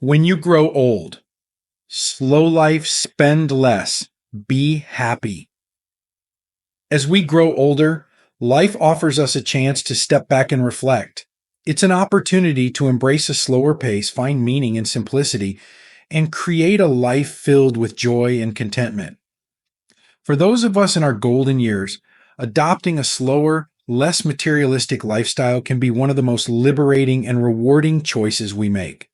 When you grow old, slow life, spend less, be happy. As we grow older, life offers us a chance to step back and reflect. It's an opportunity to embrace a slower pace, find meaning in simplicity, and create a life filled with joy and contentment. For those of us in our golden years, adopting a slower, less materialistic lifestyle can be one of the most liberating and rewarding choices we make.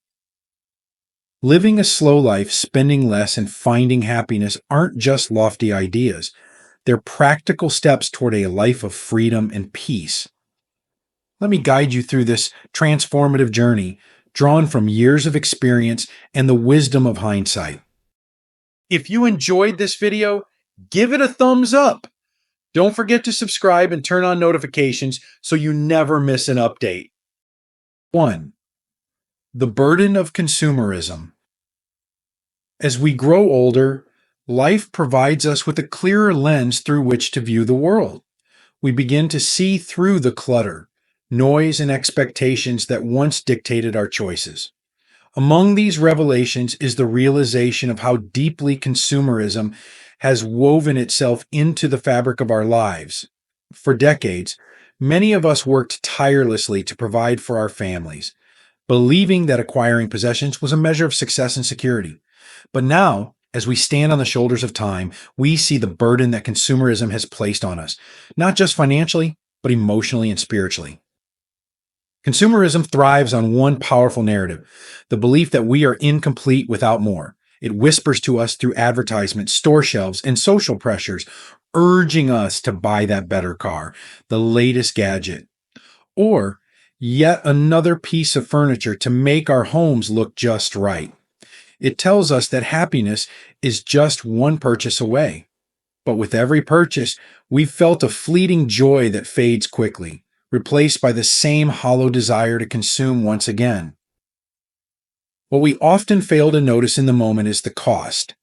Living a slow life, spending less, and finding happiness aren't just lofty ideas. They're practical steps toward a life of freedom and peace. Let me guide you through this transformative journey, drawn from years of experience and the wisdom of hindsight. If you enjoyed this video, give it a thumbs up. Don't forget to subscribe and turn on notifications so you never miss an update. 1. The burden of consumerism. As we grow older, life provides us with a clearer lens through which to view the world. We begin to see through the clutter, noise, and expectations that once dictated our choices. Among these revelations is the realization of how deeply consumerism has woven itself into the fabric of our lives. For decades, many of us worked tirelessly to provide for our families, believing that acquiring possessions was a measure of success and security. But now, as we stand on the shoulders of time, we see the burden that consumerism has placed on us, not just financially, but emotionally and spiritually. Consumerism thrives on one powerful narrative, the belief that we are incomplete without more. It whispers to us through advertisements, store shelves, and social pressures, urging us to buy that better car, the latest gadget, or yet another piece of furniture to make our homes look just right. It tells us that happiness is just one purchase away. But with every purchase, we've felt a fleeting joy that fades quickly, replaced by the same hollow desire to consume once again. What we often fail to notice in the moment is the cost.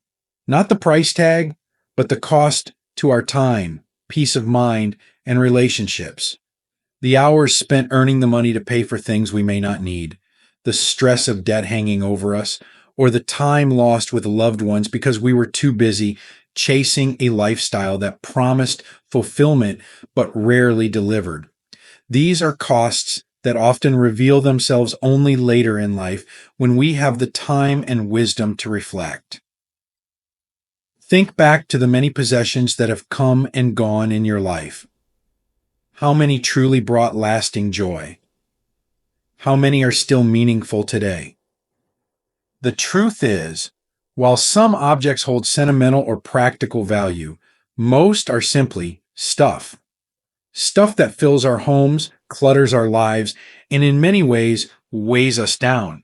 Not the price tag, but the cost to our time, peace of mind, and relationships. The hours spent earning the money to pay for things we may not need, the stress of debt hanging over us, or the time lost with loved ones because we were too busy chasing a lifestyle that promised fulfillment but rarely delivered. These are costs that often reveal themselves only later in life when we have the time and wisdom to reflect. Think back to the many possessions that have come and gone in your life. How many truly brought lasting joy? How many are still meaningful today? The truth is, while some objects hold sentimental or practical value, most are simply stuff. Stuff that fills our homes, clutters our lives, and in many ways weighs us down.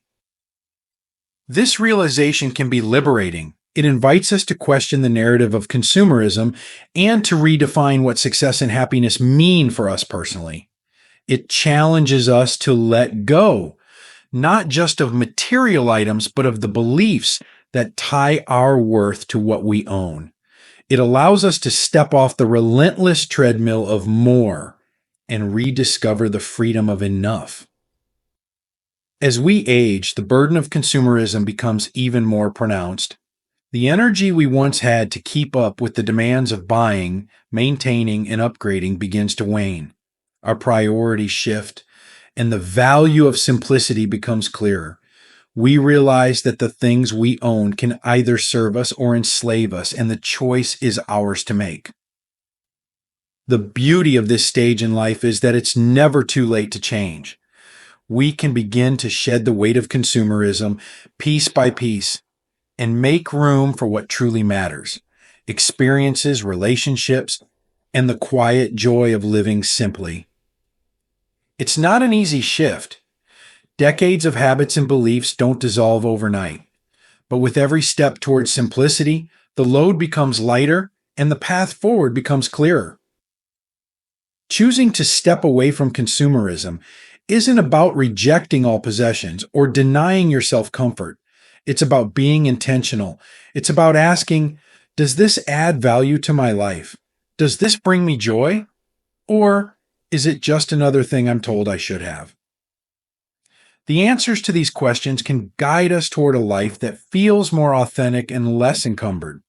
This realization can be liberating. It invites us to question the narrative of consumerism and to redefine what success and happiness mean for us personally. It challenges us to let go, not just of material items, but of the beliefs that tie our worth to what we own. It allows us to step off the relentless treadmill of more and rediscover the freedom of enough. As we age, the burden of consumerism becomes even more pronounced. The energy we once had to keep up with the demands of buying, maintaining, and upgrading begins to wane. Our priorities shift, and the value of simplicity becomes clearer. We realize that the things we own can either serve us or enslave us, and the choice is ours to make. The beauty of this stage in life is that it's never too late to change. We can begin to shed the weight of consumerism piece by piece and make room for what truly matters: experiences, relationships, and the quiet joy of living simply. It's not an easy shift. Decades of habits and beliefs don't dissolve overnight. But with every step towards simplicity, the load becomes lighter and the path forward becomes clearer. Choosing to step away from consumerism isn't about rejecting all possessions or denying yourself comfort. It's about being intentional. It's about asking, does this add value to my life? Does this bring me joy? Or is it just another thing I'm told I should have? The answers to these questions can guide us toward a life that feels more authentic and less encumbered.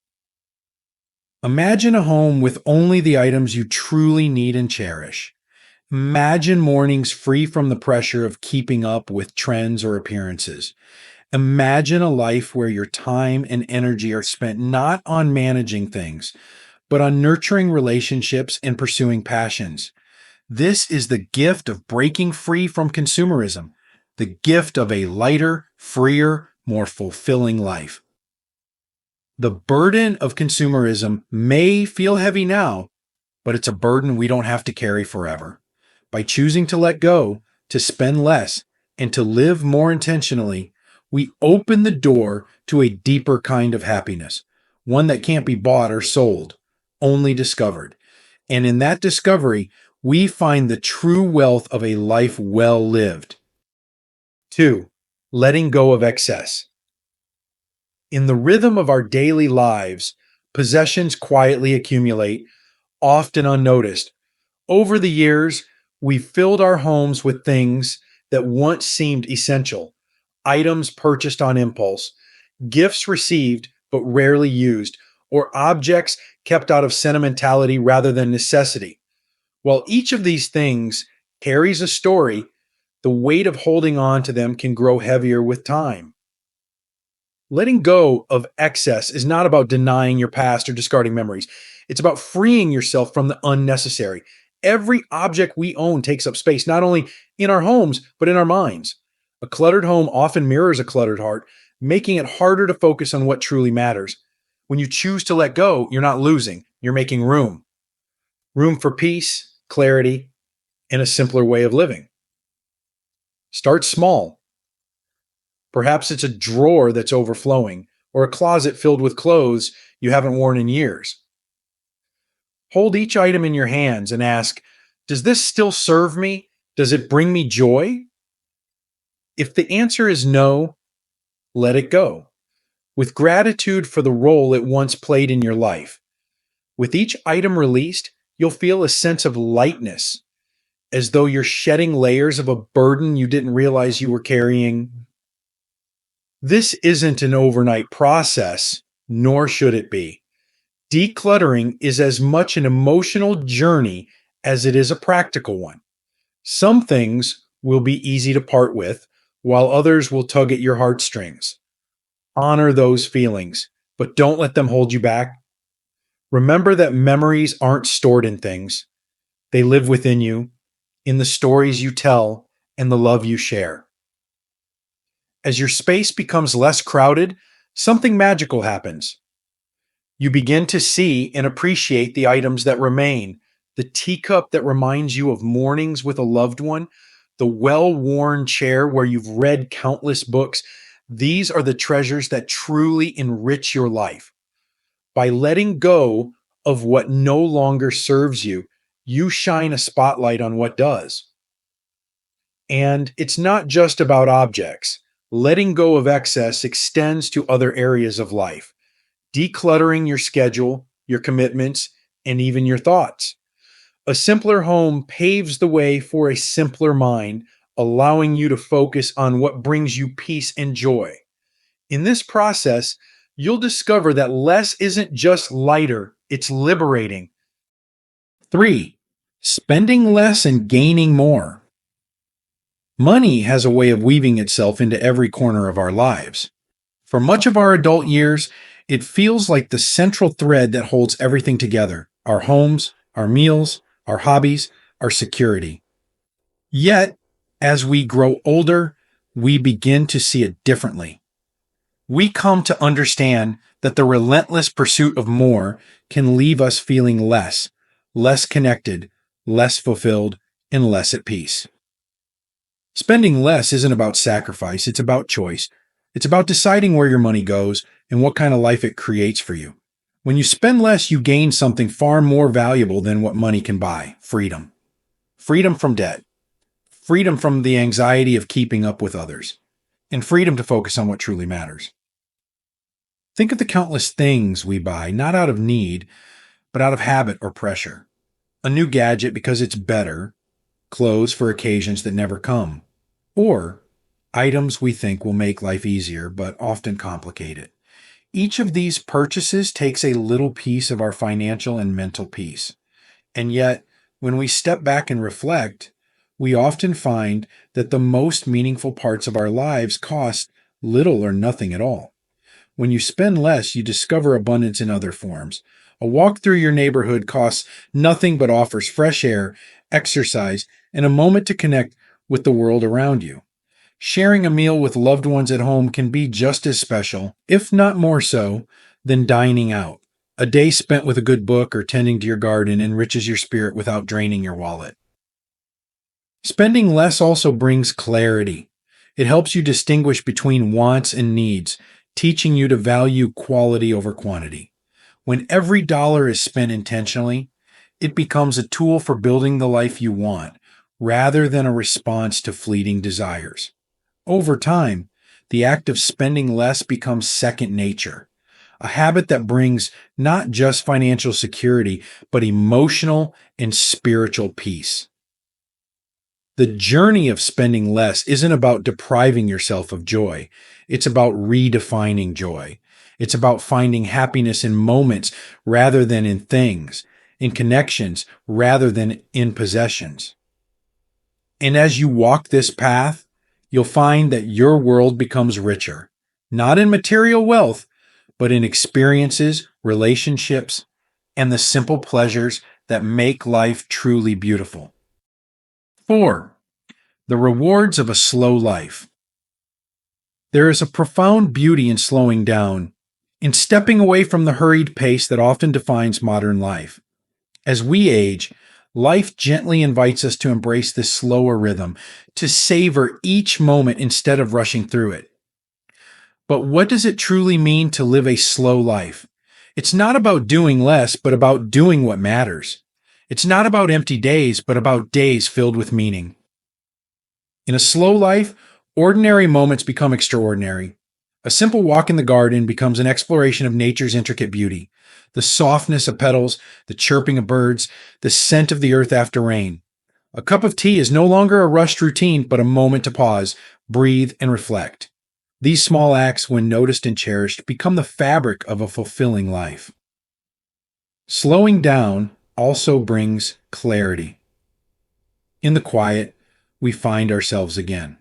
Imagine a home with only the items you truly need and cherish. Imagine mornings free from the pressure of keeping up with trends or appearances. Imagine a life where your time and energy are spent not on managing things, but on nurturing relationships and pursuing passions. This is the gift of breaking free from consumerism, the gift of a lighter, freer, more fulfilling life. The burden of consumerism may feel heavy now, but it's a burden we don't have to carry forever. By choosing to let go, to spend less, and to live more intentionally, we open the door to a deeper kind of happiness, one that can't be bought or sold, only discovered. And in that discovery, we find the true wealth of a life well lived. 2. Letting go of excess. In the rhythm of our daily lives, possessions quietly accumulate, often unnoticed. Over the years, we've filled our homes with things that once seemed essential, items purchased on impulse, gifts received but rarely used, or objects kept out of sentimentality rather than necessity. While each of these things carries a story, the weight of holding on to them can grow heavier with time. Letting go of excess is not about denying your past or discarding memories. It's about freeing yourself from the unnecessary. Every object we own takes up space, not only in our homes, but in our minds. A cluttered home often mirrors a cluttered heart, making it harder to focus on what truly matters. When you choose to let go, you're not losing, you're making room. Room for peace, clarity, and a simpler way of living. Start small. Perhaps it's a drawer that's overflowing, or a closet filled with clothes you haven't worn in years. Hold each item in your hands and ask, does this still serve me? Does it bring me joy? If the answer is no, let it go, with gratitude for the role it once played in your life. With each item released, you'll feel a sense of lightness, as though you're shedding layers of a burden you didn't realize you were carrying. This isn't an overnight process, nor should it be. Decluttering is as much an emotional journey as it is a practical one. Some things will be easy to part with, while others will tug at your heartstrings. Honor those feelings, but don't let them hold you back. Remember that memories aren't stored in things. They live within you, in the stories you tell, and the love you share. As your space becomes less crowded, something magical happens. You begin to see and appreciate the items that remain, the teacup that reminds you of mornings with a loved one, the well-worn chair where you've read countless books. These are the treasures that truly enrich your life. By letting go of what no longer serves you, you shine a spotlight on what does. And it's not just about objects. Letting go of excess extends to other areas of life, decluttering your schedule, your commitments, and even your thoughts. A simpler home paves the way for a simpler mind, allowing you to focus on what brings you peace and joy. In this process, you'll discover that less isn't just lighter, it's liberating. 3. Spending less and gaining more. Money has a way of weaving itself into every corner of our lives. For much of our adult years, it feels like the central thread that holds everything together: our homes, our meals, our hobbies, our security. Yet, as we grow older, we begin to see it differently. We come to understand that the relentless pursuit of more can leave us feeling less connected, less fulfilled, and less at peace. Spending less isn't about sacrifice, it's about choice. It's about deciding where your money goes and what kind of life it creates for you. When you spend less, you gain something far more valuable than what money can buy: freedom. Freedom from debt, freedom from the anxiety of keeping up with others, and freedom to focus on what truly matters. Think of the countless things we buy, not out of need, but out of habit or pressure. A new gadget because it's better, clothes for occasions that never come, or items we think will make life easier, but often complicate it. Each of these purchases takes a little piece of our financial and mental peace. And yet, when we step back and reflect, we often find that the most meaningful parts of our lives cost little or nothing at all. When you spend less, you discover abundance in other forms. A walk through your neighborhood costs nothing but offers fresh air, exercise, and a moment to connect with the world around you. Sharing a meal with loved ones at home can be just as special, if not more so, than dining out. A day spent with a good book or tending to your garden enriches your spirit without draining your wallet. Spending less also brings clarity. It helps you distinguish between wants and needs, teaching you to value quality over quantity. When every dollar is spent intentionally, it becomes a tool for building the life you want, rather than a response to fleeting desires. Over time, the act of spending less becomes second nature, a habit that brings not just financial security, but emotional and spiritual peace. The journey of spending less isn't about depriving yourself of joy. It's about redefining joy. It's about finding happiness in moments rather than in things, in connections rather than in possessions. And as you walk this path, you'll find that your world becomes richer, not in material wealth, but in experiences, relationships, and the simple pleasures that make life truly beautiful. 4. The rewards of a slow life. There is a profound beauty in slowing down, in stepping away from the hurried pace that often defines modern life. As we age, life gently invites us to embrace this slower rhythm, to savor each moment instead of rushing through it. But what does it truly mean to live a slow life? It's not about doing less, but about doing what matters. It's not about empty days, but about days filled with meaning. In a slow life, ordinary moments become extraordinary. A simple walk in the garden becomes an exploration of nature's intricate beauty. The softness of petals, the chirping of birds, the scent of the earth after rain. A cup of tea is no longer a rushed routine, but a moment to pause, breathe, and reflect. These small acts, when noticed and cherished, become the fabric of a fulfilling life. Slowing down also brings clarity. In the quiet, we find ourselves again.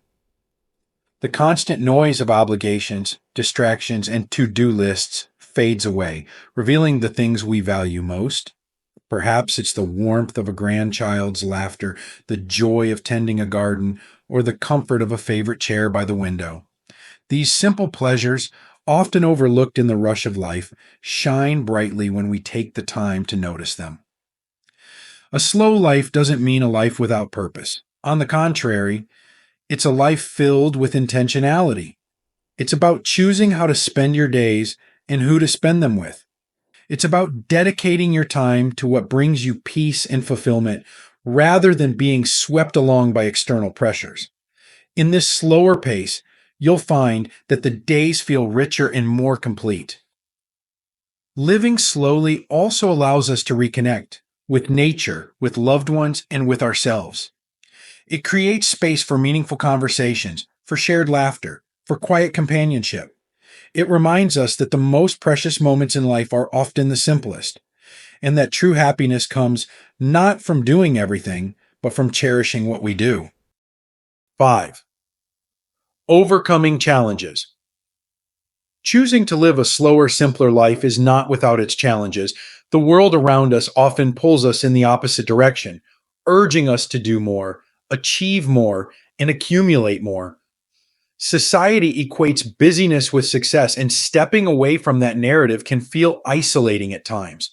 The constant noise of obligations, distractions, and to-do lists fades away, revealing the things we value most. Perhaps it's the warmth of a grandchild's laughter, the joy of tending a garden, or the comfort of a favorite chair by the window. These simple pleasures, often overlooked in the rush of life, shine brightly when we take the time to notice them. A slow life doesn't mean a life without purpose. On the contrary, it's a life filled with intentionality. It's about choosing how to spend your days and who to spend them with. It's about dedicating your time to what brings you peace and fulfillment rather than being swept along by external pressures. In this slower pace, you'll find that the days feel richer and more complete. Living slowly also allows us to reconnect with nature, with loved ones, and with ourselves. It creates space for meaningful conversations, for shared laughter, for quiet companionship. It reminds us that the most precious moments in life are often the simplest, and that true happiness comes not from doing everything, but from cherishing what we do. 5. Overcoming challenges. Choosing to live a slower, simpler life is not without its challenges. The world around us often pulls us in the opposite direction, urging us to do more, achieve more, and accumulate more. Society equates busyness with success, and stepping away from that narrative can feel isolating at times.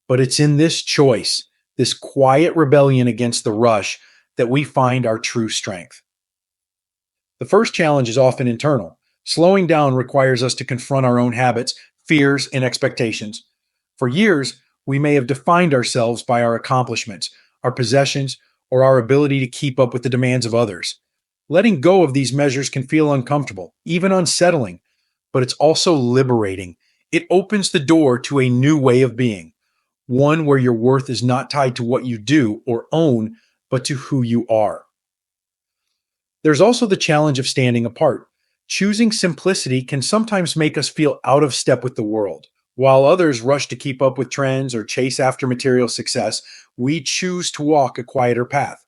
But it's in this choice, this quiet rebellion against the rush, that we find our true strength. The first challenge is often internal. Slowing down requires us to confront our own habits, fears, and expectations. For years, we may have defined ourselves by our accomplishments, our possessions, or our ability to keep up with the demands of others. Letting go of these measures can feel uncomfortable, even unsettling, but it's also liberating. It opens the door to a new way of being, one where your worth is not tied to what you do or own, but to who you are. There's also the challenge of standing apart. Choosing simplicity can sometimes make us feel out of step with the world. While others rush to keep up with trends or chase after material success, we choose to walk a quieter path.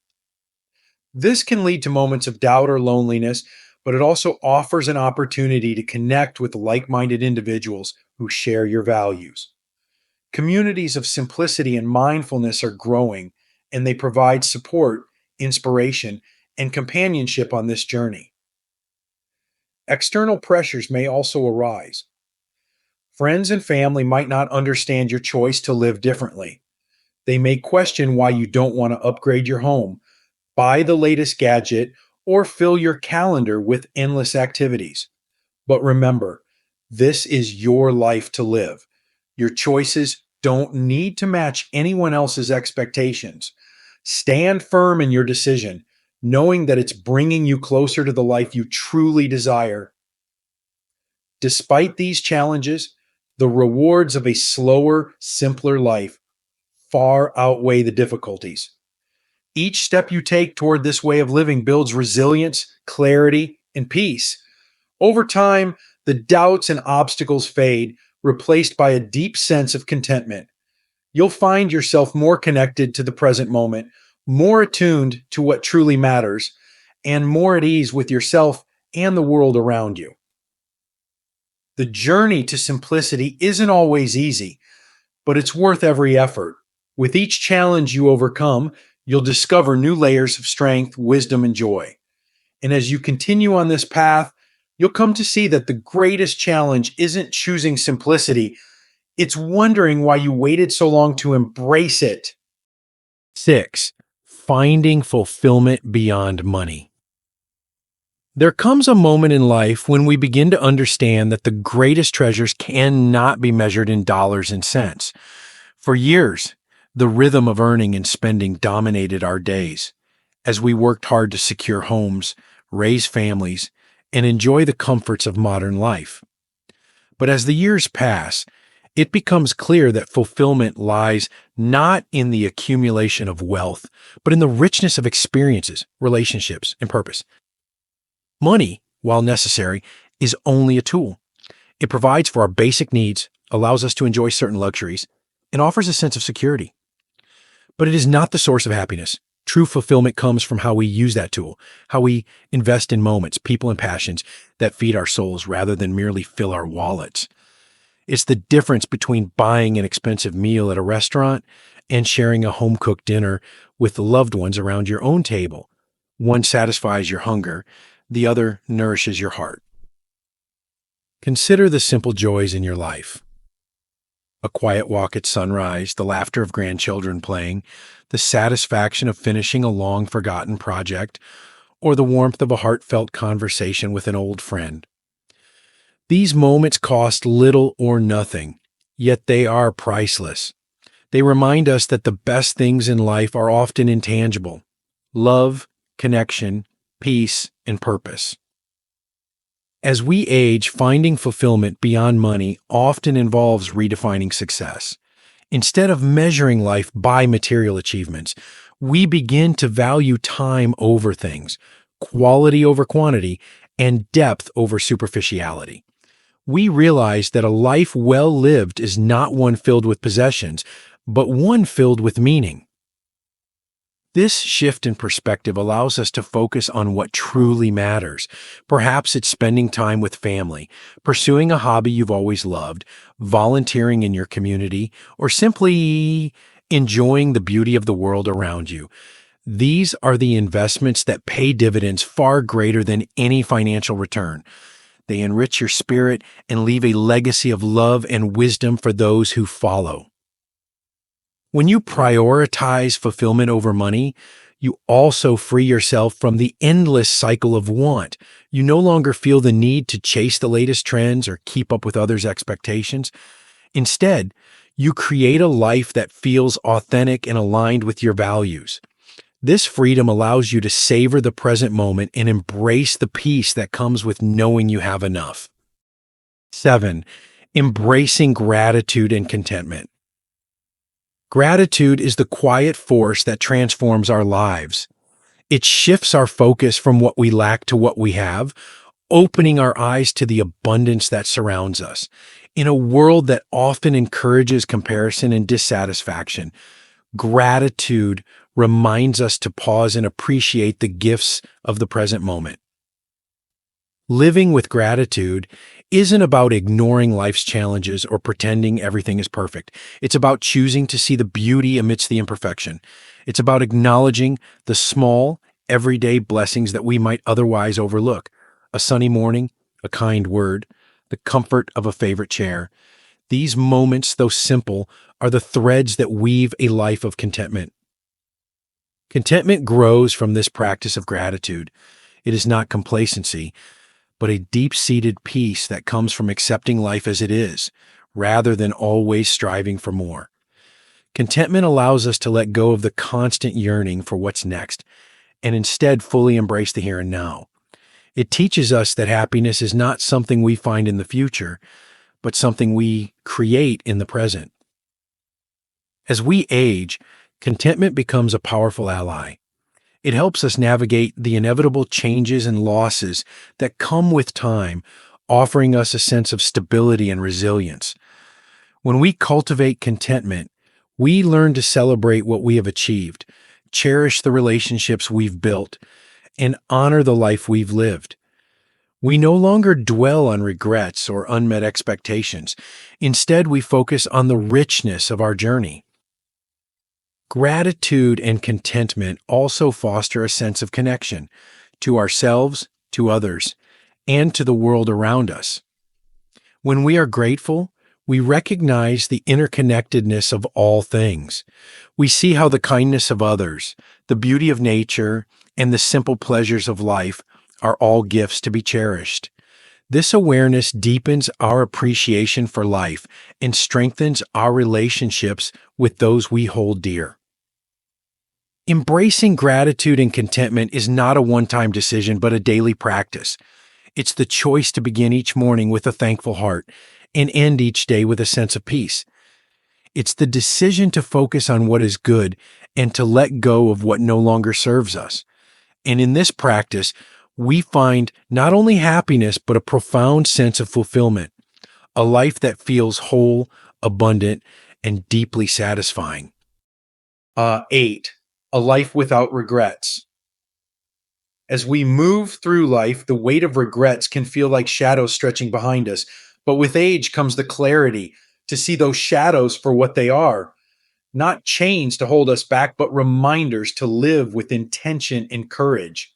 This can lead to moments of doubt or loneliness, but it also offers an opportunity to connect with like minded individuals who share your values. Communities of simplicity and mindfulness are growing, and they provide support, inspiration, and companionship on this journey. External pressures may also arise. Friends and family might not understand your choice to live differently. They may question why you don't want to upgrade your home, buy the latest gadget, or fill your calendar with endless activities. But remember, this is your life to live. Your choices don't need to match anyone else's expectations. Stand firm in your decision, knowing that it's bringing you closer to the life you truly desire. Despite these challenges, the rewards of a slower, simpler life far outweigh the difficulties. Each step you take toward this way of living builds resilience, clarity, and peace. Over time, the doubts and obstacles fade, replaced by a deep sense of contentment. You'll find yourself more connected to the present moment, more attuned to what truly matters, and more at ease with yourself and the world around you. The journey to simplicity isn't always easy, but it's worth every effort. With each challenge you overcome, you'll discover new layers of strength, wisdom, and joy. And as you continue on this path, you'll come to see that the greatest challenge isn't choosing simplicity, it's wondering why you waited so long to embrace it. 6. Finding fulfillment beyond money. There comes a moment in life when we begin to understand that the greatest treasures cannot be measured in dollars and cents. For years, the rhythm of earning and spending dominated our days as we worked hard to secure homes, raise families, and enjoy the comforts of modern life. But as the years pass, it becomes clear that fulfillment lies not in the accumulation of wealth, but in the richness of experiences, relationships, and purpose. Money, while necessary, is only a tool. It provides for our basic needs, allows us to enjoy certain luxuries, and offers a sense of security. But it is not the source of happiness. True fulfillment comes from how we use that tool, how we invest in moments, people, and passions that feed our souls rather than merely fill our wallets. It's the difference between buying an expensive meal at a restaurant and sharing a home-cooked dinner with loved ones around your own table. One satisfies your hunger, the other nourishes your heart. Consider the simple joys in your life. A quiet walk at sunrise, the laughter of grandchildren playing, the satisfaction of finishing a long-forgotten project, or the warmth of a heartfelt conversation with an old friend. These moments cost little or nothing, yet they are priceless. They remind us that the best things in life are often intangible: love, connection, peace, and purpose. As we age, finding fulfillment beyond money often involves redefining success. Instead of measuring life by material achievements, we begin to value time over things, quality over quantity, and depth over superficiality. We realize that a life well lived is not one filled with possessions, but one filled with meaning. This shift in perspective allows us to focus on what truly matters. Perhaps it's spending time with family, pursuing a hobby you've always loved, volunteering in your community, or simply enjoying the beauty of the world around you. These are the investments that pay dividends far greater than any financial return. They enrich your spirit and leave a legacy of love and wisdom for those who follow. When you prioritize fulfillment over money, you also free yourself from the endless cycle of want. You no longer feel the need to chase the latest trends or keep up with others' expectations. Instead, you create a life that feels authentic and aligned with your values. This freedom allows you to savor the present moment and embrace the peace that comes with knowing you have enough. 7. Embracing gratitude and contentment. Gratitude is the quiet force that transforms our lives. It shifts our focus from what we lack to what we have, opening our eyes to the abundance that surrounds us. In a world that often encourages comparison and dissatisfaction, gratitude reminds us to pause and appreciate the gifts of the present moment. Living with gratitude isn't about ignoring life's challenges or pretending everything is perfect. It's about choosing to see the beauty amidst the imperfection. It's about acknowledging the small, everyday blessings that we might otherwise overlook. A sunny morning, a kind word, the comfort of a favorite chair. These moments, though simple, are the threads that weave a life of contentment. Contentment grows from this practice of gratitude. It is not complacency, but a deep-seated peace that comes from accepting life as it is, rather than always striving for more. Contentment allows us to let go of the constant yearning for what's next, and instead fully embrace the here and now. It teaches us that happiness is not something we find in the future, but something we create in the present. As we age, contentment becomes a powerful ally. It helps us navigate the inevitable changes and losses that come with time, offering us a sense of stability and resilience. When we cultivate contentment, we learn to celebrate what we have achieved, cherish the relationships we've built, and honor the life we've lived. We no longer dwell on regrets or unmet expectations. Instead, we focus on the richness of our journey. Gratitude and contentment also foster a sense of connection to ourselves, to others, and to the world around us. When we are grateful, we recognize the interconnectedness of all things. We see how the kindness of others, the beauty of nature, and the simple pleasures of life are all gifts to be cherished. This awareness deepens our appreciation for life and strengthens our relationships with those we hold dear. Embracing gratitude and contentment is not a one-time decision, but a daily practice. It's the choice to begin each morning with a thankful heart and end each day with a sense of peace. It's the decision to focus on what is good and to let go of what no longer serves us. And in this practice, we find not only happiness, but a profound sense of fulfillment, a life that feels whole, abundant, and deeply satisfying. 8. A life without regrets. As we move through life, the weight of regrets can feel like shadows stretching behind us, but with age comes the clarity to see those shadows for what they are, not chains to hold us back, but reminders to live with intention and courage.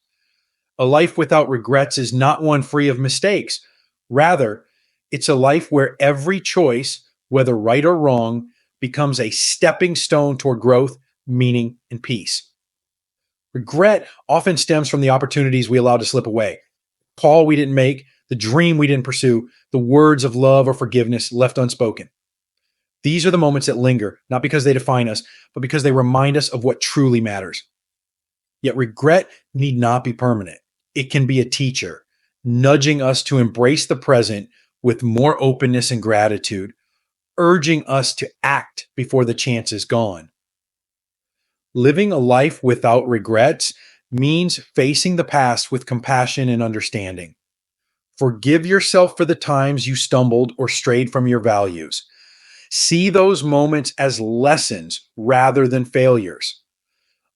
A life without regrets is not one free of mistakes. Rather, it's a life where every choice, whether right or wrong, becomes a stepping stone toward growth, meaning, and peace. Regret often stems from the opportunities we allowed to slip away, call we didn't make, the dream we didn't pursue, the words of love or forgiveness left unspoken. These are the moments that linger, not because they define us, but because they remind us of what truly matters. Yet regret need not be permanent. It can be a teacher, nudging us to embrace the present with more openness and gratitude, urging us to act before the chance is gone. Living a life without regrets means facing the past with compassion and understanding. Forgive yourself for the times you stumbled or strayed from your values. See those moments as lessons rather than failures.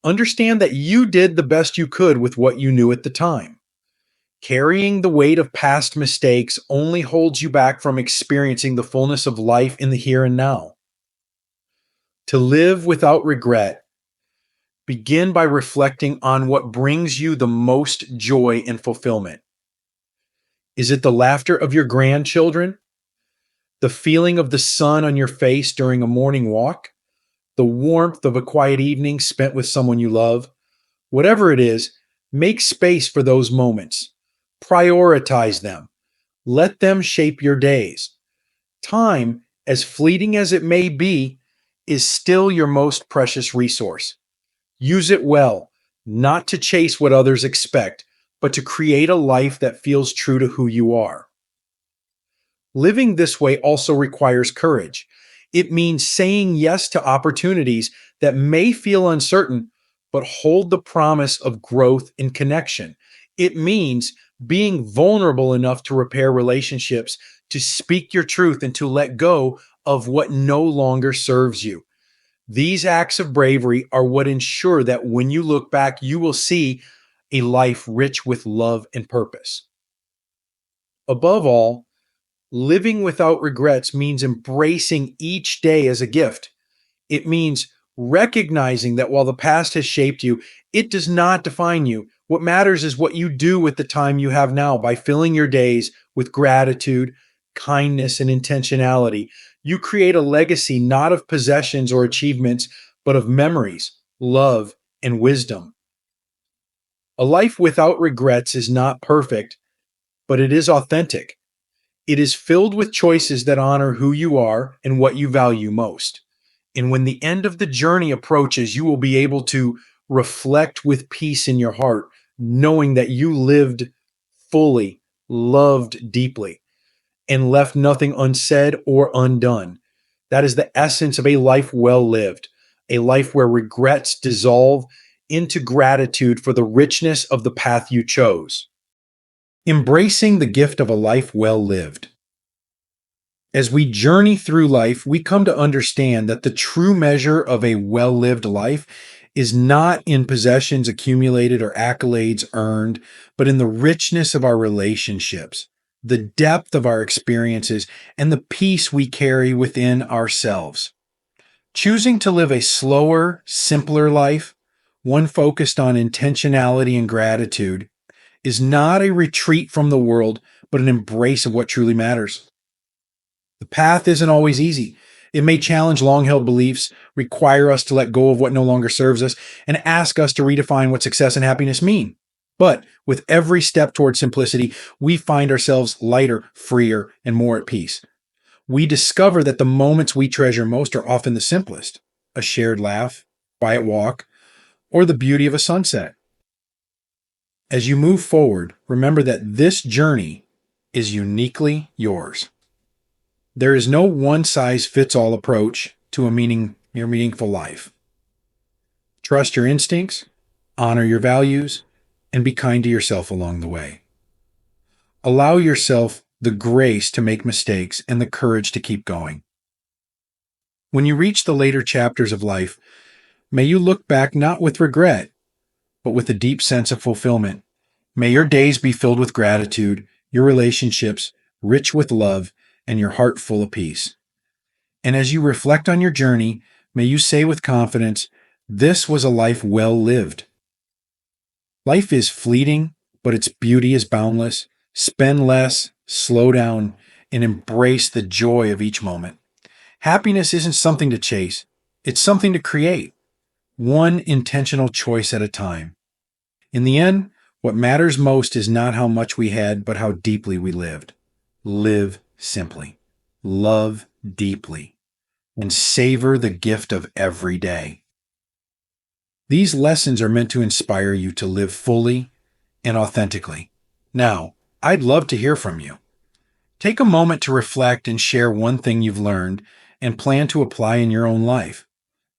Understand that you did the best you could with what you knew at the time. Carrying the weight of past mistakes only holds you back from experiencing the fullness of life in the here and now. To live without regret, begin by reflecting on what brings you the most joy and fulfillment. Is it the laughter of your grandchildren? The feeling of the sun on your face during a morning walk? The warmth of a quiet evening spent with someone you love? Whatever it is, make space for those moments. Prioritize them. Let them shape your days. Time, as fleeting as it may be, is still your most precious resource. Use it well, not to chase what others expect, but to create a life that feels true to who you are. Living this way also requires courage. It means saying yes to opportunities that may feel uncertain, but hold the promise of growth and connection. It means being vulnerable enough to repair relationships, to speak your truth, and to let go of what no longer serves you. These acts of bravery are what ensure that when you look back, you will see a life rich with love and purpose. Above all, living without regrets means embracing each day as a gift. It means recognizing that while the past has shaped you, it does not define you. What matters is what you do with the time you have now. By filling your days with gratitude, kindness, and intentionality, you create a legacy not of possessions or achievements, but of memories, love, and wisdom. A life without regrets is not perfect, but it is authentic. It is filled with choices that honor who you are and what you value most. And when the end of the journey approaches, you will be able to reflect with peace in your heart, knowing that you lived fully, loved deeply, and left nothing unsaid or undone. That is the essence of a life well lived, a life where regrets dissolve into gratitude for the richness of the path you chose. Embracing the gift of a life well lived. As we journey through life, we come to understand that the true measure of a well-lived life is not in possessions accumulated or accolades earned, but in the richness of our relationships, the depth of our experiences, and the peace we carry within ourselves. Choosing to live a slower, simpler life, one focused on intentionality and gratitude, is not a retreat from the world, but an embrace of what truly matters. The path isn't always easy. It may challenge long-held beliefs, require us to let go of what no longer serves us, and ask us to redefine what success and happiness mean. But with every step toward simplicity, we find ourselves lighter, freer, and more at peace. We discover that the moments we treasure most are often the simplest: a shared laugh, quiet walk, or the beauty of a sunset. As you move forward, remember that this journey is uniquely yours. There is no one-size-fits-all approach to your meaningful life. Trust your instincts, honor your values, and be kind to yourself along the way. Allow yourself the grace to make mistakes and the courage to keep going. When you reach the later chapters of life, may you look back not with regret, but with a deep sense of fulfillment. May your days be filled with gratitude, your relationships rich with love, and your heart full of peace. And as you reflect on your journey, may you say with confidence, "This was a life well lived." Life is fleeting, but its beauty is boundless. Spend less, slow down, and embrace the joy of each moment. Happiness isn't something to chase, it's something to create, one intentional choice at a time. In the end, what matters most is not how much we had, but how deeply we lived. Live simply, love deeply, and savor the gift of every day. These lessons are meant to inspire you to live fully and authentically. Now, I'd love to hear from you. Take a moment to reflect and share one thing you've learned and plan to apply in your own life.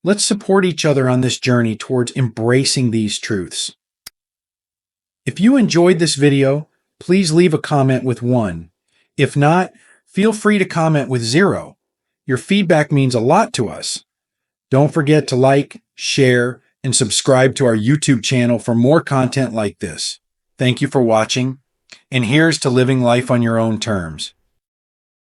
Let's support each other on this journey towards embracing these truths. If you enjoyed this video, please leave a comment with 1. If not, feel free to comment with 0. Your feedback means a lot to us. Don't forget to like, share, and subscribe to our YouTube channel for more content like this. Thank you for watching, and here's to living life on your own terms.